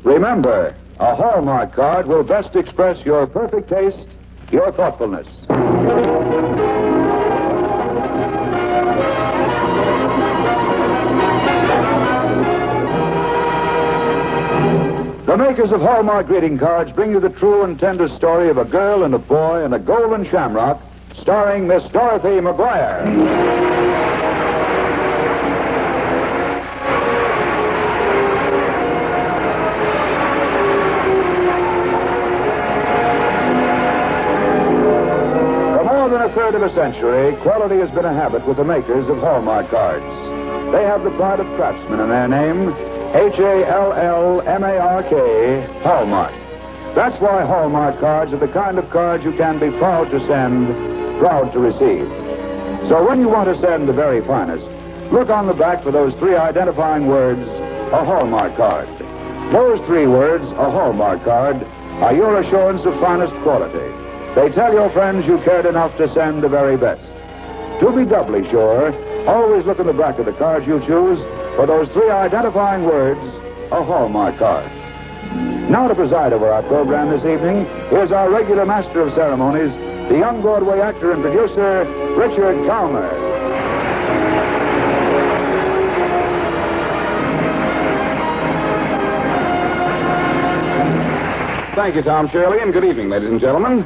Remember, a Hallmark card will best express your perfect taste, your thoughtfulness. The makers of Hallmark greeting cards bring you the true and tender story of a girl and a boy and a golden shamrock, starring Miss Dorothy McGuire. For more than a third of a century, quality has been a habit with the makers of Hallmark cards. They have the pride of craftsmen in their name, Hallmark, Hallmark. That's why Hallmark cards are the kind of cards you can be proud to send, proud to receive. So when you want to send the very finest, look on the back for those three identifying words, a Hallmark card. Those three words, a Hallmark card, are your assurance of finest quality. They tell your friends you cared enough to send the very best. To be doubly sure, always look in the back of the card you choose for those three identifying words, a Hallmark card. Now to preside over our program this evening, here's our regular master of ceremonies, the young Broadway actor and producer, Richard Kalmer. Thank you, Tom Shirley, and good evening, ladies and gentlemen.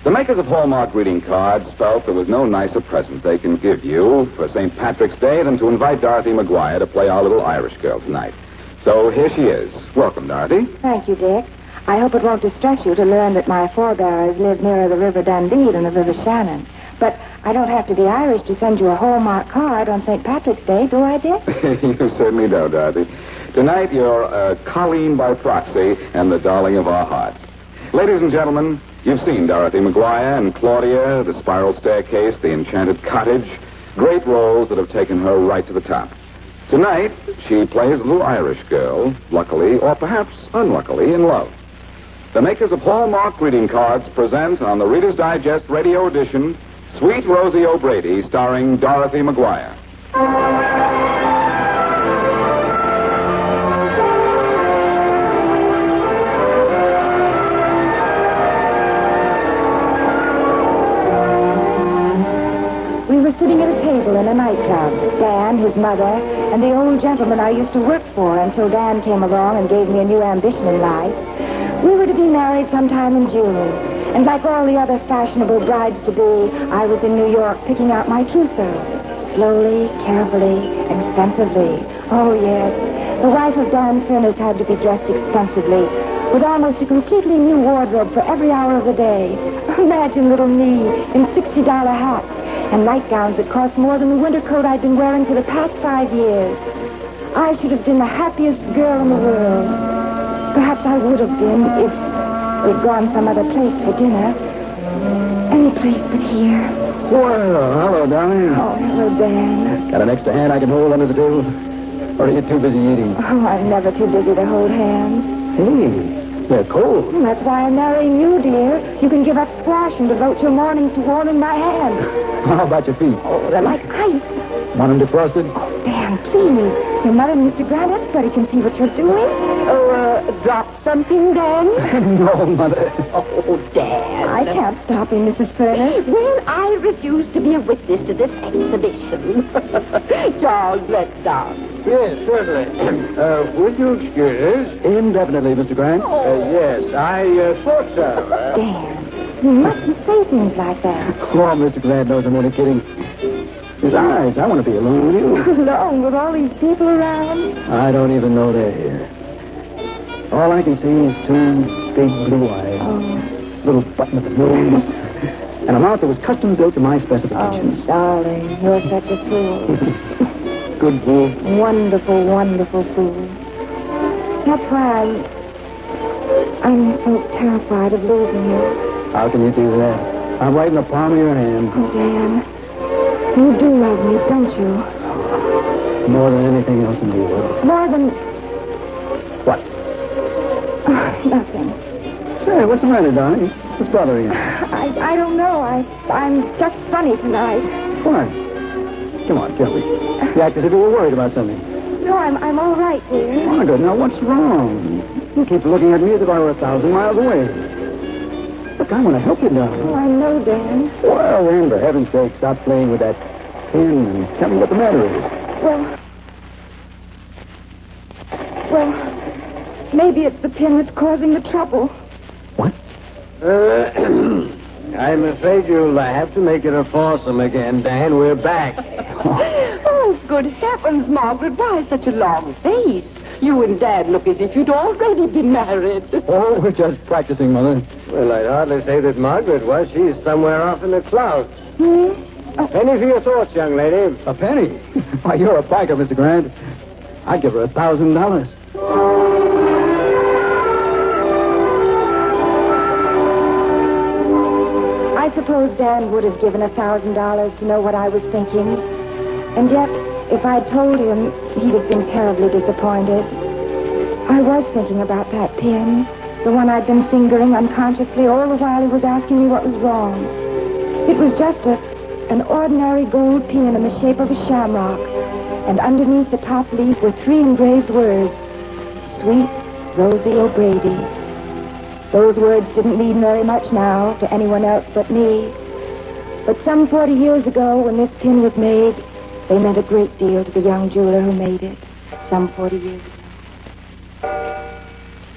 The makers of Hallmark greeting cards felt there was no nicer present they can give you for St. Patrick's Day than to invite Dorothy McGuire to play our little Irish girl tonight. So here she is. Welcome, Dorothy. Thank you, Dick. I hope it won't distress you to learn that my forebears lived nearer the River Dundee than the River Shannon. But I don't have to be Irish to send you a Hallmark card on St. Patrick's Day, do I, Dick? You certainly do, Dorothy. Tonight you're Colleen by proxy and the darling of our hearts. Ladies and gentlemen, you've seen Dorothy McGuire and Claudia, the Spiral Staircase, the Enchanted Cottage, great roles that have taken her right to the top. Tonight, she plays a little Irish girl, luckily, or perhaps unluckily, in love. The makers of Hallmark greeting cards present on the Reader's Digest radio edition, Sweet Rosie O'Brady, starring Dorothy McGuire. We were sitting at a table in a nightclub. Dan, his mother, and the old gentleman I used to work for until Dan came along and gave me a new ambition in life. We were to be married sometime in June. And like all the other fashionable brides-to-be, I was in New York picking out my trousseau. Slowly, carefully, expensively. Oh, yes. The wife of Dan Furness had to be dressed expensively, with almost a completely new wardrobe for every hour of the day. Imagine little me in $60 hats and nightgowns that cost more than the winter coat I'd been wearing for the past 5 years. I should have been the happiest girl in the world. Perhaps I would have been if we'd gone some other place for dinner. Any place but here. Well, hello, darling. Oh, hello, Dan. Got an extra hand I can hold under the table? Or are you too busy eating? Oh, I'm never too busy to hold hands. Hey, they're cold. That's why I'm marrying you, dear. You can give up squash and devote your mornings to warming my hands. How about your feet? Oh, they're like ice. Want them defrosted? Oh, Dan, please. Your mother and Mr. Grant, everybody can see what you're doing. Drop something, Dan? No, Mother. Oh, Dad. I can't stop him, Mrs. Furness. Well, I refuse to be a witness to this exhibition. Charles, let's start. Yes, certainly. Would you excuse? Indefinitely, Mr. Grant. Yes, I thought so. Dan, you mustn't say things like that. Oh, Mr. Grant knows I'm only kidding. Besides, I want to be alone with you. Alone with all these people around? I don't even know they're here. All I can see is two big blue eyes, little button at the nose, and a mouth that was custom built to my specifications. Oh, darling, you're such a fool. Good fool. Wonderful, wonderful fool. That's why I'm so terrified of losing you. How can you do that? I'm right in the palm of your hand. Oh, Dan, you do love me, don't you? More than anything else in the world. More than... What? Nothing. Say, what's the matter, darling? What's bothering you? I don't know. I'm just funny tonight. What? Come on, tell me. You act as if you were worried about something. No, I'm all right, dear. Margaret, now what's wrong? You keep looking at me as if I were 1,000 miles away. Look, I want to help you, darling. Oh, I know, Dan. Well, then, for heaven's sake, stop playing with that pin and tell me what the matter is. Well, maybe it's the pin that's causing the trouble. What? I'm afraid you'll have to make it a foursome again, Dan. We're back. Oh, good heavens, Margaret, why such a long face? You and Dad look as if you'd already been married. Oh, we're just practicing, Mother. Well, I'd hardly say that Margaret was. She's somewhere off in the clouds. A penny for your thoughts, young lady. A penny? Why, you're a biker, Mr. Grant. I'd give her $1,000. I suppose Dan would have given $1,000 to know what I was thinking. And yet, if I'd told him, he'd have been terribly disappointed. I was thinking about that pin, the one I'd been fingering unconsciously all the while he was asking me what was wrong. It was just an ordinary gold pin in the shape of a shamrock, and underneath the top leaf were 3 engraved words, Sweet Rosie O'Brady. Those words didn't mean very much now to anyone else but me. But some 40 years ago, when this pin was made, they meant a great deal to the young jeweler who made it. Some 40 years ago.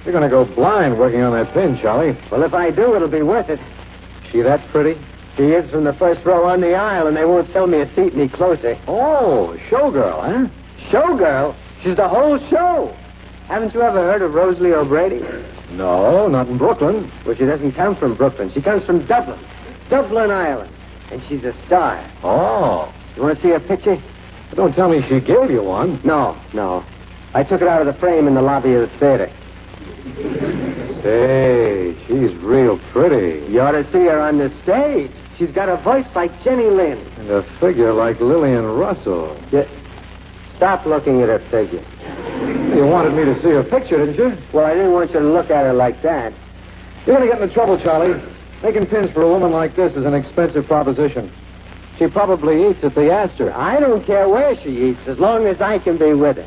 You're going to go blind working on that pin, Charlie. Well, if I do, it'll be worth it. She that pretty? She is from the first row on the aisle, and they won't sell me a seat any closer. Oh, showgirl, huh? Showgirl? She's the whole show. Haven't you ever heard of Rosie O'Brady? No, not in Brooklyn. Well, she doesn't come from Brooklyn. She comes from Dublin. Dublin, Ireland. And she's a star. Oh. You want to see her picture? Don't tell me she gave you one. No. I took it out of the frame in the lobby of the theater. Say, she's real pretty. You ought to see her on the stage. She's got a voice like Jenny Lind. And a figure like Lillian Russell. Stop looking at her figure. You wanted me to see her picture, didn't you? Well, I didn't want you to look at her like that. You're going to get into trouble, Charlie. Making pins for a woman like this is an expensive proposition. She probably eats at the Astor. I don't care where she eats, as long as I can be with her.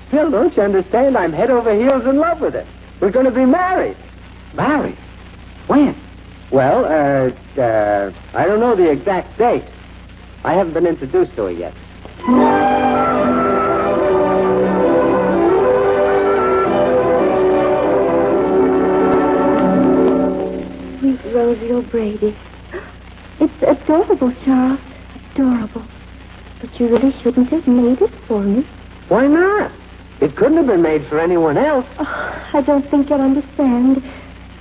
Phil, don't you understand? I'm head over heels in love with her. We're going to be married. Married? When? Well, I don't know the exact date. I haven't been introduced to her yet. Sweet Rosie O'Brady. It's adorable, Charles. Adorable. But you really shouldn't have made it for me. Why not? It couldn't have been made for anyone else. Oh, I don't think you'll understand.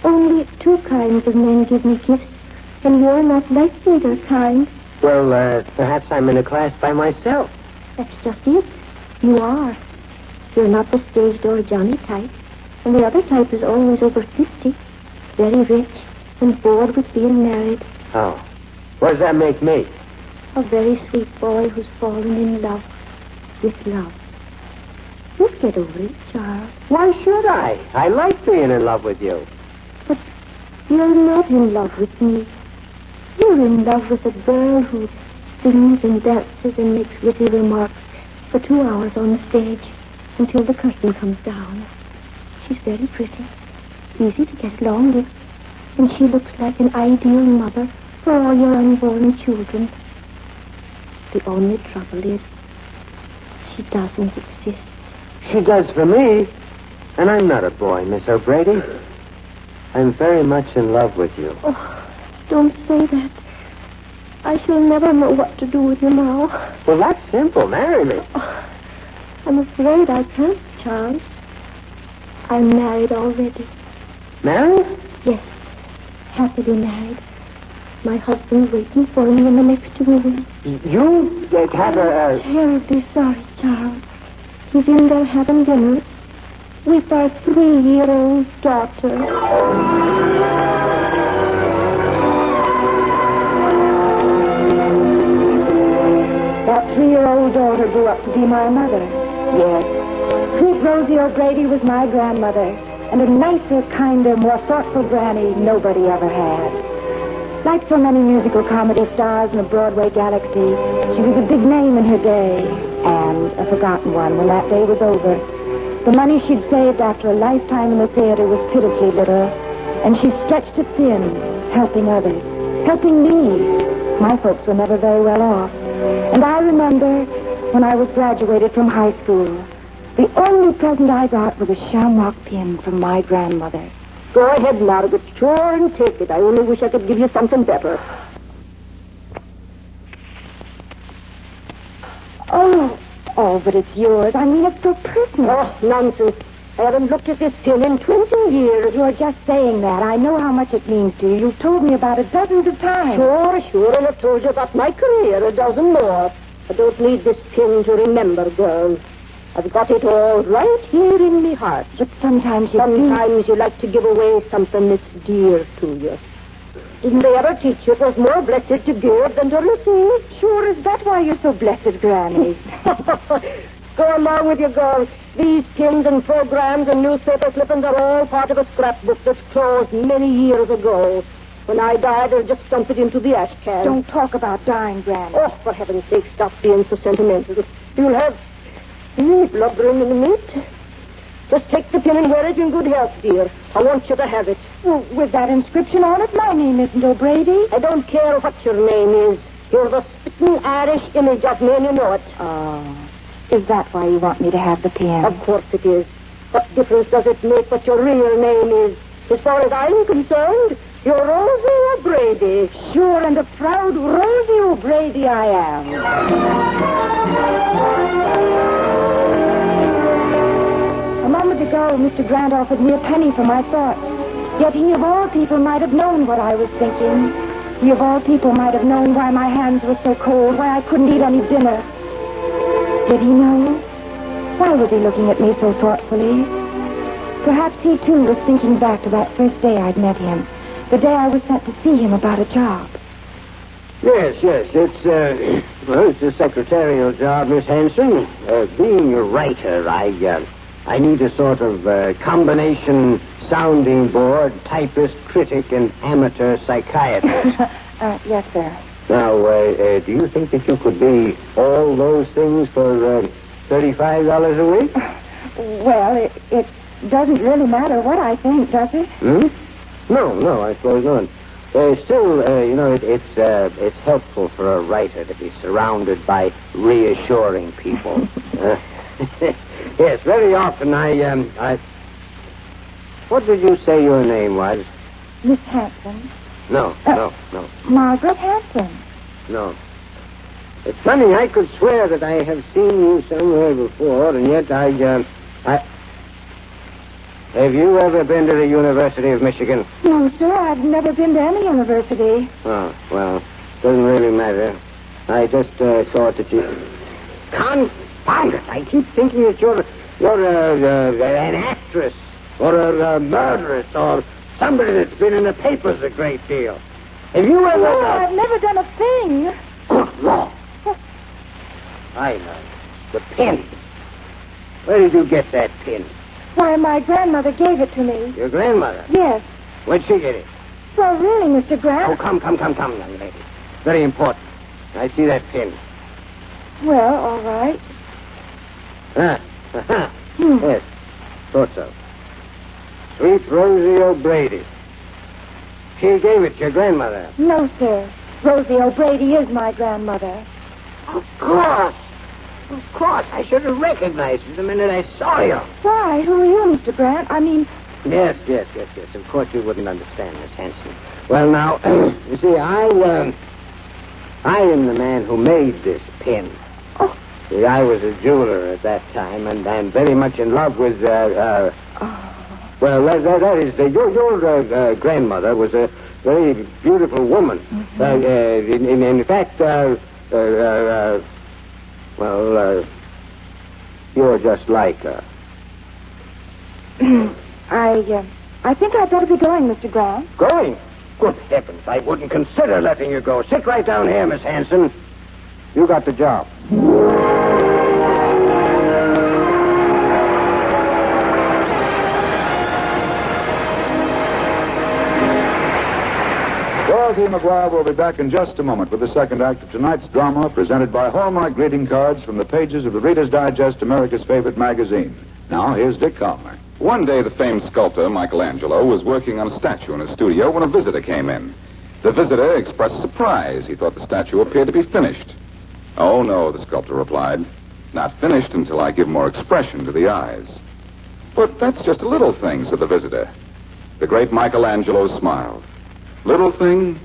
Only 2 kinds of men give me gifts, and you're not like either kind. Well, perhaps I'm in a class by myself. That's just it. You are. You're not the stage door Johnny type, and the other type is always over 50, very rich, and bored with being married. Oh. What does that make me? A very sweet boy who's fallen in love with love. You'll get over it, Charles. Why should I? I like being in love with you. But you're not in love with me. You're in love with a girl who sings and dances and makes witty remarks for 2 hours on the stage until the curtain comes down. She's very pretty, easy to get along with, and she looks like an ideal mother for all your unborn children. The only trouble is she doesn't exist. She does for me. And I'm not a boy, Miss O'Brady. I'm very much in love with you. Oh, don't say that. I shall never know what to do with you now. Well, that's simple. Marry me. Oh, I'm afraid I can't, Charles. I'm married already. Married? Yes, happily married. My husband's waiting for me in the next room. You have a... Terribly sorry, Charles. He's in there having dinner with our 3-year-old daughter. That 3-year-old daughter grew up to be my mother. Yes. Sweet Rosie O'Brady was my grandmother, and a nicer, kinder, more thoughtful granny nobody ever had. Like so many musical comedy stars in the Broadway galaxy, she was a big name in her day, and a forgotten one when that day was over. The money she'd saved after a lifetime in the theater was pitifully little, and she stretched it thin, helping others, helping me. My folks were never very well off. And I remember when I was graduated from high school, the only present I got was a shamrock pin from my grandmother. Go ahead, Margaret. Sure, and take it. I only wish I could give you something better. Oh, but it's yours. I mean, it's so personal. Oh, nonsense. I haven't looked at this pin in 20 years. You're just saying that. I know how much it means to you. You've told me about it dozens of times. Sure, and I've told you about my career a dozen more. I don't need this pin to remember, girl. I've got it all right here in my heart. But sometimes you like to give away something that's dear to you. Didn't they ever teach you it was more blessed to give than to receive? Sure, is that why you're so blessed, Granny? Go along with you, girl. These pins and programs and newspaper clippings are all part of a scrapbook that's closed many years ago. When I died, they'll just dump it into the ash can. Don't talk about dying, Granny. Oh, for heaven's sake, stop being so sentimental. You'll have blubbering in a minute. Just take the pin and wear it in good health, dear. I want you to have it. Well, with that inscription on it, my name isn't O'Brady. I don't care what your name is. You're the spitting Irish image of me, and you know it. Oh. Is that why you want me to have the pin? Of course it is. What difference does it make what your real name is? As far as I'm concerned, you're Rosie O'Brady. Sure, and a proud Rosie O'Brady I am. A moment ago, Mr. Grant offered me a penny for my thoughts. Yet he of all people might have known what I was thinking. He of all people might have known why my hands were so cold, why I couldn't eat any dinner. Did he know? Why was he looking at me so thoughtfully? Perhaps he, too, was thinking back to that first day I'd met him, the day I was sent to see him about a job. Yes. It's a secretarial job, Miss Hanson. Being a writer, I need a sort of combination sounding board, typist, critic, and amateur psychiatrist. Yes, sir. Now, do you think that you could be all those things for $35 a week? Well, it doesn't really matter what I think, does it? No, I suppose not. Still, it's helpful for a writer to be surrounded by reassuring people. Yes, very often I... What did you say your name was? Miss Hanson. No. Margaret Hanson. No. It's funny, I could swear that I have seen you somewhere before, and yet I... Have you ever been to the University of Michigan? No, sir, I've never been to any university. Oh, well, doesn't really matter. I just thought that you... Confound it, I keep thinking that you're an actress, or a murderess, or somebody that's been in the papers a great deal. Have you ever... No, I've never done a thing. Good Lord. I know. The pin. Where did you get that pin? Why, my grandmother gave it to me. Your grandmother? Yes. Where'd she get it? Well, really, Mr. Grant... Oh, come, young lady. Very important. I see that pin. Well, all right. Yes, thought so. Sweet Rosie O'Brady. She gave it to your grandmother. No, sir. Rosie O'Brady is my grandmother. Of course. I should have recognized you the minute I saw you. Why? Who are you, Mr. Grant? I mean... Yes. Of course you wouldn't understand, Miss Hanson. Well, now, you see, I am the man who made this pin. Oh. See, I was a jeweler at that time, and I'm very much in love with, Well, that is, your grandmother was a very beautiful woman. Mm-hmm. In fact, you're just like her. I think I'd better be going, Mr. Grant. Going? Good heavens, I wouldn't consider letting you go. Sit right down here, Miss Hanson. You got the job. Dorothy McGuire will be back in just a moment with the second act of tonight's drama presented by Hallmark greeting cards from the pages of the Reader's Digest, America's favorite magazine. Now, here's Dick Calmer. One day, the famed sculptor Michelangelo was working on a statue in his studio when a visitor came in. The visitor expressed surprise. He thought the statue appeared to be finished. Oh, no, the sculptor replied. Not finished until I give more expression to the eyes. But that's just a little thing, said the visitor. The great Michelangelo smiled. Little thing?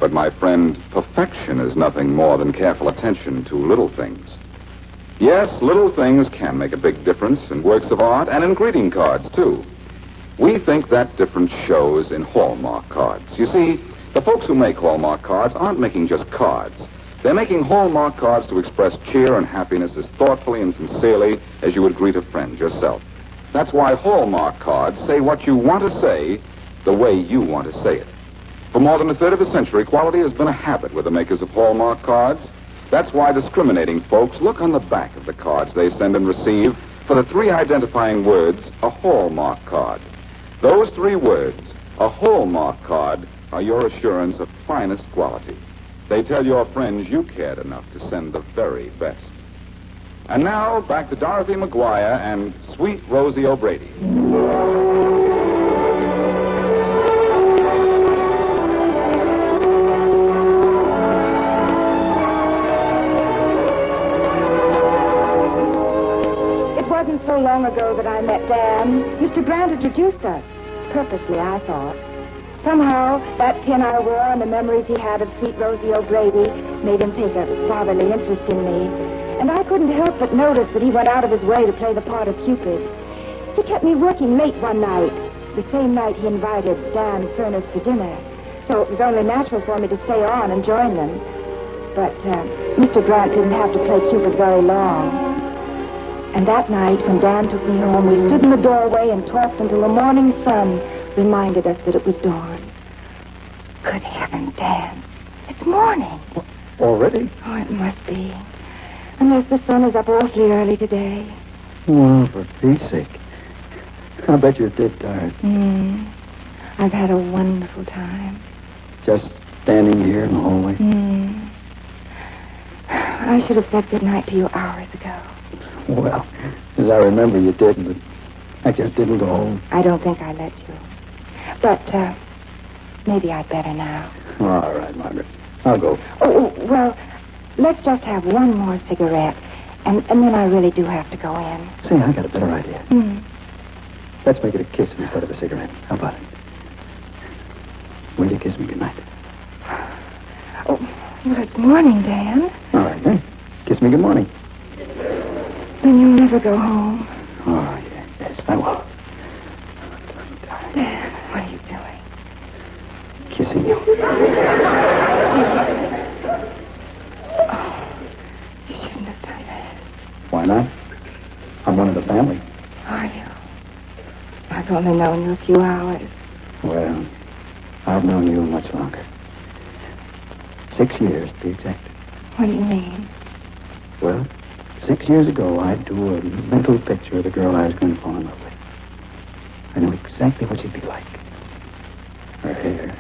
But, my friend, perfection is nothing more than careful attention to little things. Yes, little things can make a big difference in works of art and in greeting cards, too. We think that difference shows in Hallmark cards. You see, the folks who make Hallmark cards aren't making just cards. They're making Hallmark cards to express cheer and happiness as thoughtfully and sincerely as you would greet a friend yourself. That's why Hallmark cards say what you want to say the way you want to say it. For more than a third of a century, quality has been a habit with the makers of Hallmark cards. That's why discriminating folks look on the back of the cards they send and receive for the three identifying words, a Hallmark card. Those three words, a Hallmark card, are your assurance of finest quality. They tell your friends you cared enough to send the very best. And now, back to Dorothy McGuire and sweet Rosie O'Brady. So long ago that I met Dan, Mr. Grant introduced us. Purposely, I thought. Somehow, that pin I wore and the memories he had of sweet Rosie O'Brady made him take a fatherly interest in me. And I couldn't help but notice that he went out of his way to play the part of Cupid. He kept me working late one night, the same night he invited Dan Furness for dinner. So it was only natural for me to stay on and join them. But Mr. Grant didn't have to play Cupid very long. And that night, when Dan took me home, we stood in the doorway and talked until the morning sun reminded us that it was dawn. Good heavens, Dan. It's morning. Already? Oh, it must be. Unless the sun is up awfully early today. Well, for Pete's sake. I bet you're dead tired. I've had a wonderful time. Just standing here in the hallway? I should have said goodnight to you hours ago. Well, as I remember, you didn't, but I just didn't go home. I don't think I let you. But, maybe I'd better now. All right, Margaret. I'll go. Oh, well, let's just have one more cigarette, and then I really do have to go in. Say, I got a better idea. Let's make it a kiss instead of a cigarette. How about it? Will you kiss me goodnight? Oh, well, it's morning, Dan. All right, then. Kiss me good morning. Then you'll never go home. Oh, yes, I will. Dan, what are you doing? Kissing you. Oh, you shouldn't have done that. Why not? I'm one of the family. Are you? I've only known you a few hours. Well, I've known you much longer. 6 years, to be exact. What do you mean? Well, 6 years ago, I drew a mental picture of the girl I was going to fall in love with. I knew exactly what she'd be like. Her hair,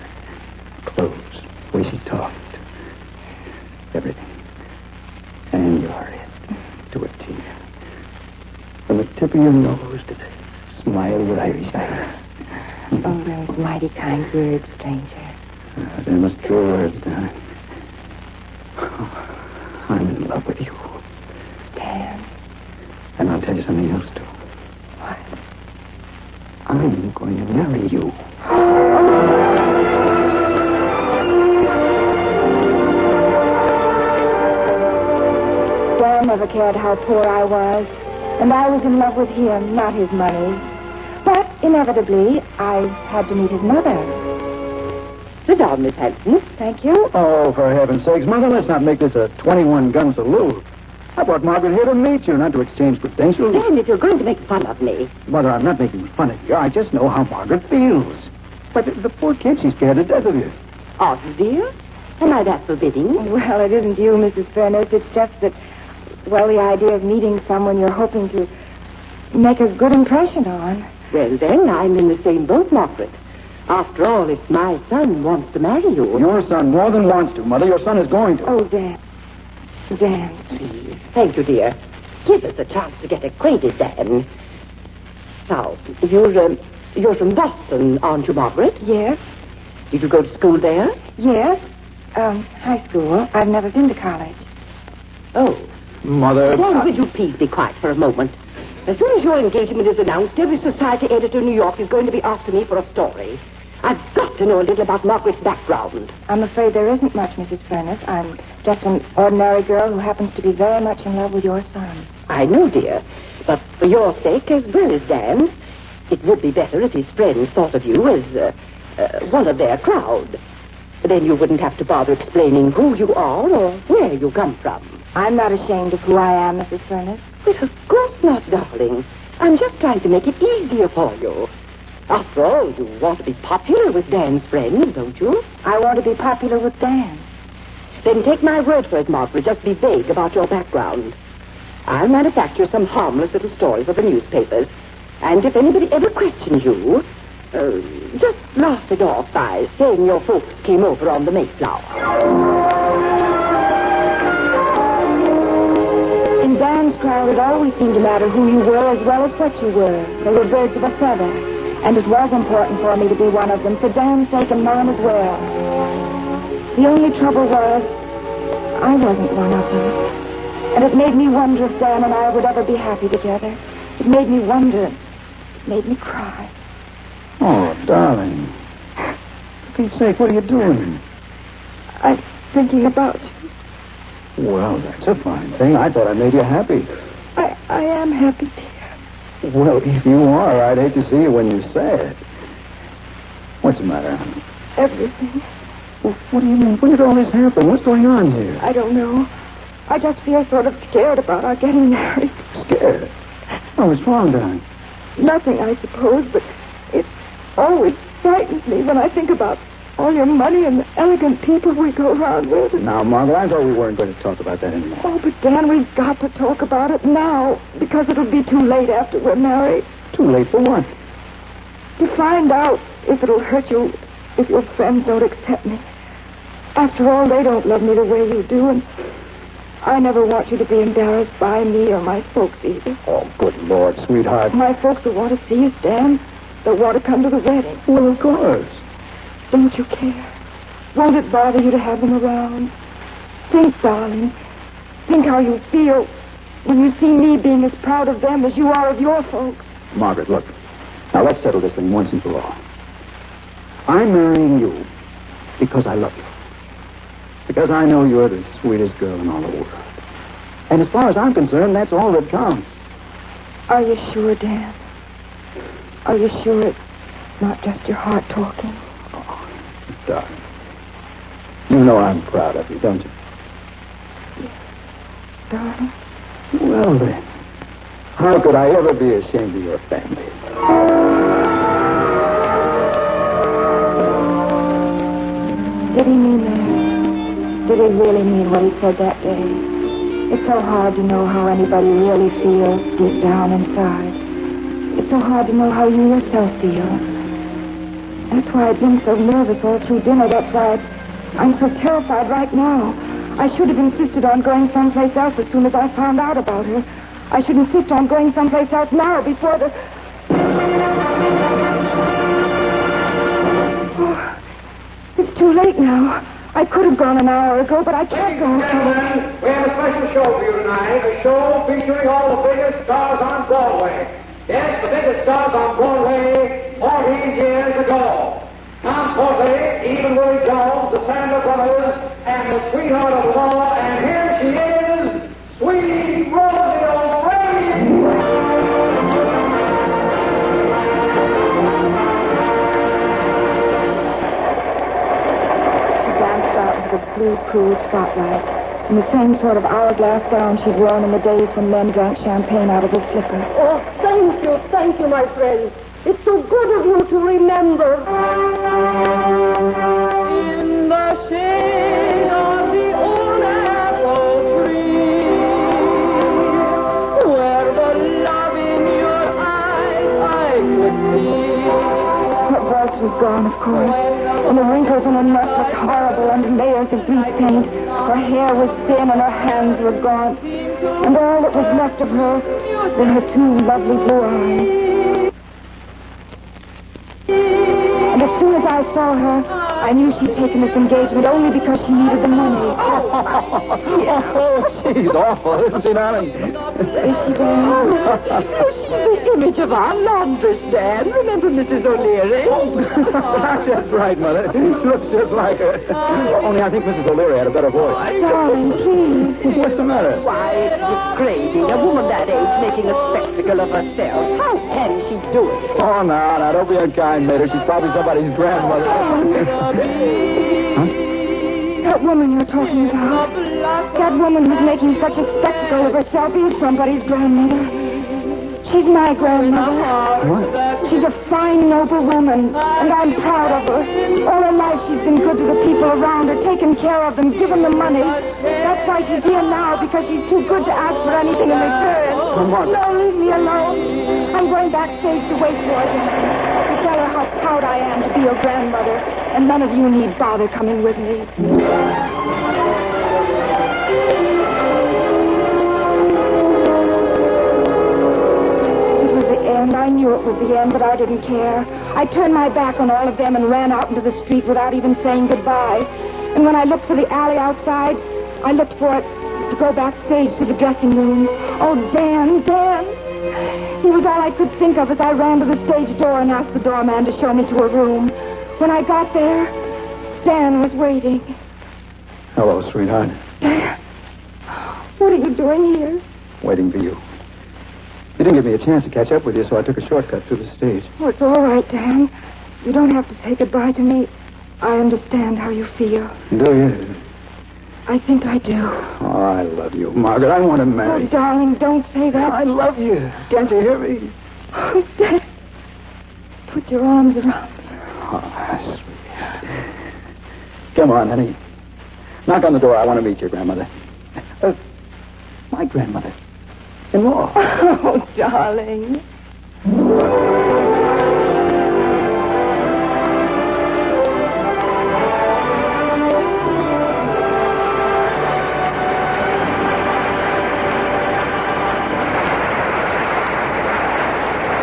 clothes, the way she talked. Everything. And your head, to a T. From the tip of your nose to the smile of your Irish eyes. Oh, those mighty kind words, stranger. They're most true words, darling. I'm in love with you. Dan. And I'll tell you something else, too. What? I'm going to marry you. Dan never cared how poor I was, and I was in love with him, not his money. But, inevitably, I had to meet his mother. Sit down, Miss Hanson. Thank you. Oh, for heaven's sakes, Mother, let's not make this a 21-gun salute. I brought Margaret here to meet you, not to exchange credentials. Dan, if you're going to make fun of me. Mother, I'm not making fun of you. I just know how Margaret feels. But the poor kid, she's scared to death of you. Are you, dear? Am I that forbidding? Well, it isn't you, Mrs. Furness. It's just that, well, the idea of meeting someone you're hoping to make a good impression on. Well, then, I'm in the same boat, Margaret. After all, if my son wants to marry you... Your son more than wants to, Mother. Your son is going to. Oh, Dan. Dan. Please. Thank you, dear. Give us a chance to get acquainted, Dan. Now, you're from Boston, aren't you, Margaret? Yes. Did you go to school there? Yes. High school. I've never been to college. Oh. Mother... Dan, will you please be quiet for a moment? As soon as your engagement is announced, every society editor in New York is going to be after me for a story. I've got to know a little about Margaret's background. I'm afraid there isn't much, Mrs. Furness. I'm just an ordinary girl who happens to be very much in love with your son. I know, dear. But for your sake, as well as Dan's, it would be better if his friends thought of you as one of their crowd. Then you wouldn't have to bother explaining who you are or where you come from. I'm not ashamed of who I am, Mrs. Furness. Well, of course not, darling. I'm just trying to make it easier for you. After all, you want to be popular with Dan's friends, don't you? I want to be popular with Dan. Then take my word for it, Margaret. Just be vague about your background. I'll manufacture some harmless little story for the newspapers. And if anybody ever questions you, just laugh it off by saying your folks came over on the Mayflower. In Dan's crowd, it always seemed to matter who you were as well as what you were. They were birds of a feather. And it was important for me to be one of them, for Dan's sake and mine as well. The only trouble was, I wasn't one of them. And it made me wonder if Dan and I would ever be happy together. It made me wonder. It made me cry. Oh, darling. For Pete's sake, what are you doing? I'm thinking about you. Well, that's a fine thing. I thought I made you happy. I am happy, dear. Well, if you are, I'd hate to see you when you're sad. What's the matter, honey? Everything. Well, what do you mean? When did all this happen? What's going on here? I don't know. I just feel sort of scared about our getting married. Scared? Oh, what's wrong, darling? Nothing, I suppose, but it always frightens me when I think about all your money and the elegant people we go around with. Now, Margaret, I thought we weren't going to talk about that anymore. Oh, but Dan, we've got to talk about it now, because it'll be too late after we're married. Too late for what? To find out if it'll hurt you if your friends don't accept me. After all, they don't love me the way you do, and I never want you to be embarrassed by me or my folks either. Oh, good Lord, sweetheart. My folks will want to see us, Dan. They'll want to come to the wedding. Well, of course. Don't you care? Won't it bother you to have them around? Think, darling. Think how you feel when you see me being as proud of them as you are of your folks. Margaret, look. Now, let's settle this thing once and for all. I'm marrying you because I love you. Because I know you're the sweetest girl in all the world. And as far as I'm concerned, that's all that counts. Are you sure, Dan? Are you sure it's not just your heart talking? Oh, darling. You know I'm proud of you, don't you? Yes, darling. Well, then. How could I ever be ashamed of your family? Did he mean that? Did he really mean what he said that day? It's so hard to know how anybody really feels deep down inside. It's so hard to know how you yourself feel. That's why I've been so nervous all through dinner. That's why I'm so terrified right now. I should have insisted on going someplace else as soon as I found out about her. I should insist on going someplace else now before the... Oh, it's too late now. I could have gone an hour ago, but I can't go. We have a special show for you tonight. A show featuring all the biggest stars on Broadway. Yes, the biggest stars on Broadway 40 years ago. Tom Portly, even Willie Jones, the Sandler Brothers, and the sweetheart of them all. And here she is, sweet Rosie O'Reilly. The blue cool spotlight, in the same sort of hourglass gown she'd worn in the days when men drank champagne out of her slipper. Oh, thank you, my friend. It's so good of you to remember. In the shade of the old apple tree, where the love in your eyes I could see. voice was gone, of course. And the wrinkles in her neck looked horrible under layers of grease paint. Her hair was thin and her hands were gaunt. And all that was left of her were her two lovely blue eyes. And as soon as I saw her, I knew she'd taken this engagement only because she needed the money. Oh, she's awful, isn't she, darling? Is she, Dan? She's the image of our laundress, Dan. Remember Mrs. O'Leary? That's right, Mother. She looks just like her. Only I think Mrs. O'Leary had a better voice. Darling, please. What's the matter? Why, it's degrading. A woman that age making a spectacle of herself. How can she do it? Oh, no, don't be unkind, Mater. She's probably somebody's grandmother. That woman you're talking about, that woman who's making such a spectacle of herself is somebody's grandmother. She's my grandmother. What? She's a fine, noble woman, and I'm proud of her. All her life she's been good to the people around her, taken care of them, given them money. That's why she's here now, because she's too good to ask for anything in return. Come on. No, leave me alone. I'm going backstage to wait for her. To tell her how proud I am to be your grandmother, and none of you need bother coming with me. I knew it was the end, but I didn't care. I turned my back on all of them and ran out into the street without even saying goodbye. And when I looked for the alley outside, I looked for it to go backstage to the dressing room. Oh, Dan. He was all I could think of as I ran to the stage door and asked the doorman to show me to a room. When I got there, Dan was waiting. Hello, sweetheart. Dan, what are you doing here? Waiting for you. You didn't give me a chance to catch up with you, so I took a shortcut through the stage. Oh, it's all right, Dan. You don't have to say goodbye to me. I understand how you feel. Do you? I think I do. Oh, I love you, Margaret. I want to marry. Oh, darling, don't say that. I love you. Can't you hear me? Oh, Dan. Put your arms around me. Oh, sweet. Come on, honey. Knock on the door. I want to meet your grandmother. My grandmother. In-law. Oh, darling.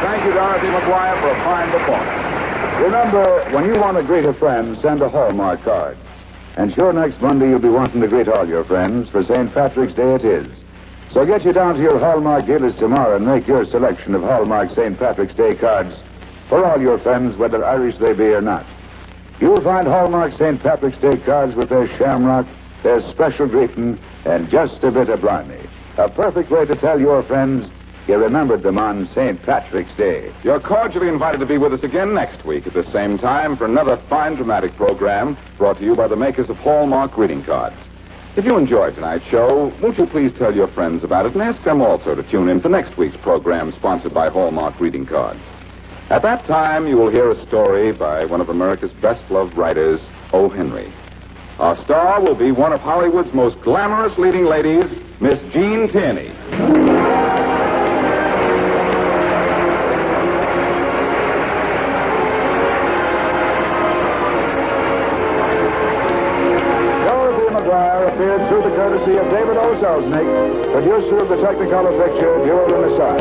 Thank you, Dorothy McGuire, for a fine performance. Remember, when you want to greet a friend, send a Hallmark card. And sure, next Monday you'll be wanting to greet all your friends, for St. Patrick's Day it is. So get you down to your Hallmark dealers tomorrow and make your selection of Hallmark St. Patrick's Day cards for all your friends, whether Irish they be or not. You'll find Hallmark St. Patrick's Day cards with their shamrock, their special greeting, and just a bit of blimey. A perfect way to tell your friends you remembered them on St. Patrick's Day. You're cordially invited to be with us again next week at the same time for another fine dramatic program brought to you by the makers of Hallmark greeting cards. If you enjoyed tonight's show, won't you please tell your friends about it and ask them also to tune in for next week's program sponsored by Hallmark greeting cards. At that time, you will hear a story by one of America's best-loved writers, O. Henry. Our star will be one of Hollywood's most glamorous leading ladies, Miss Jean Tierney. Appeared through the courtesy of David O. Selznick, producer of the Technicolor picture Duel in the Sun.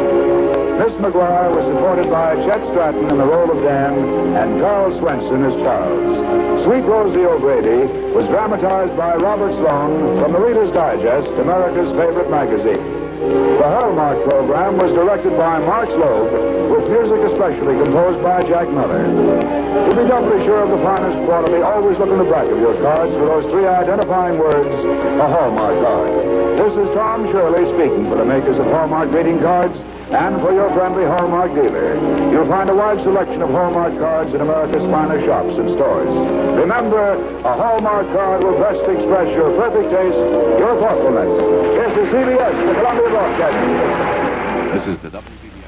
Miss McGuire was supported by Chet Stratton in the role of Dan and Carl Swenson as Charles. Sweet Rosie O'Grady was dramatized by Robert Sloan from the Reader's Digest, America's favorite magazine. The Hallmark program was directed by Mark Slobe, with music especially composed by Jack Miller. To be doubly sure of the finest quality, always look in the back of your cards for those three identifying words, a Hallmark card. This is Tom Shirley speaking for the makers of Hallmark greeting cards and for your friendly Hallmark dealer. You'll find a wide selection of Hallmark cards in America's finest shops and stores. Remember, a Hallmark card will best express your perfect taste, your thoughtfulness. This is CBS, the Columbia Broadcasting. This is the WBBM.